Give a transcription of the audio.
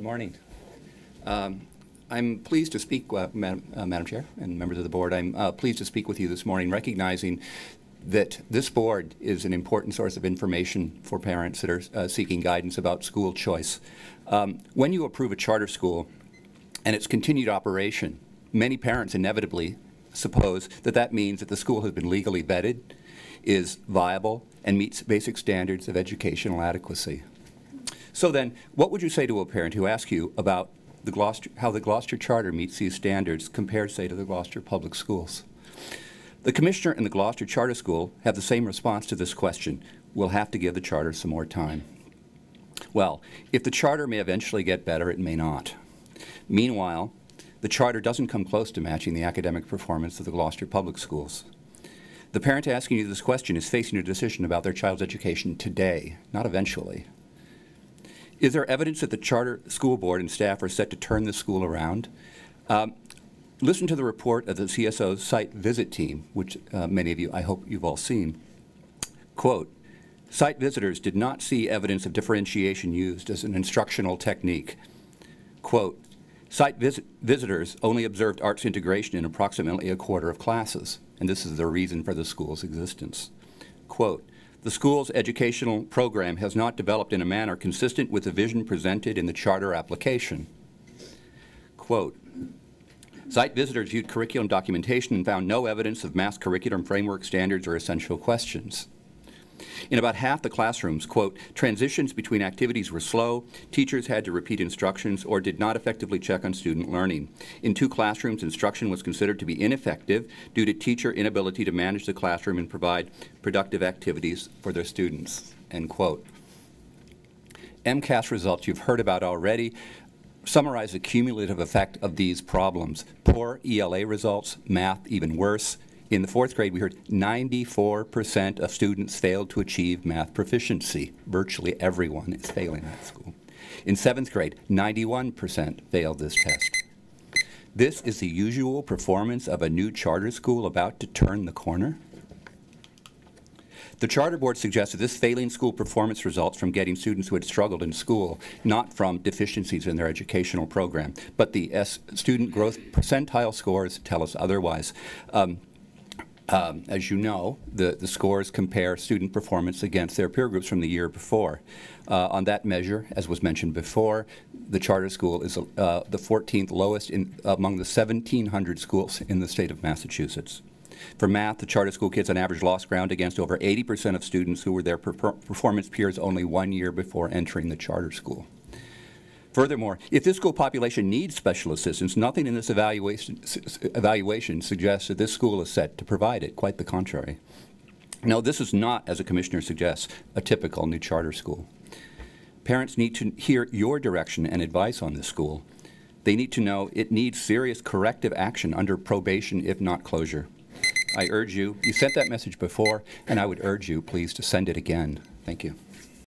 morning. I'm pleased to speak, Madam Chair and members of the board. I'm pleased to speak with you this morning, recognizing that this board is an important source of information for parents that are seeking guidance about school choice. When you approve a charter school and its continued operation, many parents inevitably suppose that that means that the school has been legally vetted, is viable, and meets basic standards of educational adequacy. So then, what would you say to a parent who asks you about how the Gloucester Charter meets these standards compared, say, to the Gloucester Public Schools? The Commissioner and the Gloucester Charter School have the same response to this question. We'll have to give the charter some more time. Well, if the charter may eventually get better, it may not. Meanwhile, the charter doesn't come close to matching the academic performance of the Gloucester Public Schools. The parent asking you this question is facing a decision about their child's education today, not eventually. Is there evidence that the charter school board and staff are set to turn the school around? Listen to the report of the CSO's site visit team, which many of you, I hope you've all seen. Quote, site visitors did not see evidence of differentiation used as an instructional technique. Quote, site visitors only observed arts integration in approximately a quarter of classes, and this is the reason for the school's existence. Quote, the school's educational program has not developed in a manner consistent with the vision presented in the charter application. Quote, site visitors viewed curriculum documentation and found no evidence of mass curriculum framework standards or essential questions. In about half the classrooms, quote, transitions between activities were slow, teachers had to repeat instructions or did not effectively check on student learning. In 2 classrooms, instruction was considered to be ineffective due to teacher inability to manage the classroom and provide productive activities for their students, end quote. MCAS results you've heard about already summarize the cumulative effect of these problems. Poor ELA results, math even worse. In the 4th grade, we heard 94% of students failed to achieve math proficiency. Virtually everyone is failing at school. In 7th grade, 91% failed this test. This is the usual performance of a new charter school about to turn the corner? The charter board suggested this failing school performance results from getting students who had struggled in school, not from deficiencies in their educational program. But the student growth percentile scores tell us otherwise. As you know, the scores compare student performance against their peer groups from the year before. On that measure, as was mentioned before, the charter school is the 14th lowest among the 1,700 schools in the state of Massachusetts. For math, the charter school kids on average lost ground against over 80% of students who were their performance peers only 1 year before entering the charter school. Furthermore, if this school population needs special assistance, nothing in this evaluation suggests that this school is set to provide it. Quite the contrary. No, this is not, as a commissioner suggests, a typical new charter school. Parents need to hear your direction and advice on this school. They need to know it needs serious corrective action under probation, if not closure. I urge you, you sent that message before, and I would urge you, please, to send it again. Thank you.